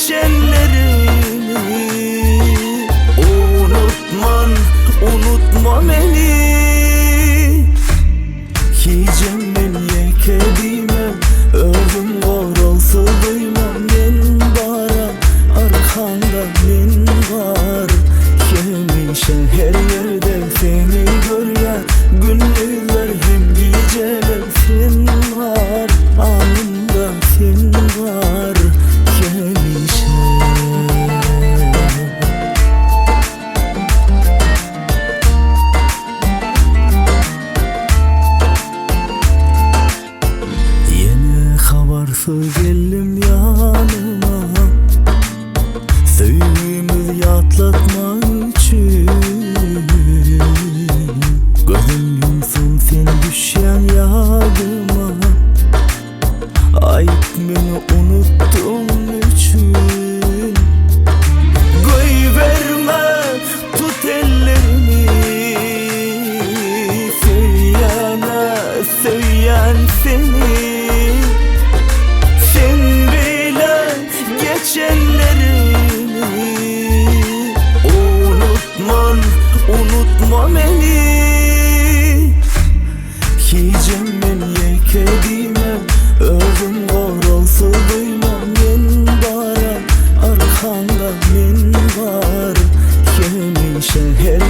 geçenlerini. Unutma beni. Yiyeceğim ben yekedime, ölüm var olsa duymam. Ben bara arkanda ben var. Yemişem her yerde seni görler. Gündüzler hem geceler sen var. Anımda sen var. Yemişem. Havarsız geldim yanıma, sevgimizi yatlatmak için. Gözüm yumsun sen düşen yadıma, ayıp beni unuttuğum için. Koy verme, tut ellerini, söyleyen seni. Geçenlerini unutma beni. Yiyeceğim ben yekedime, ölüm var olsa duymam. Ben bara arkanda ben var. Yemişem her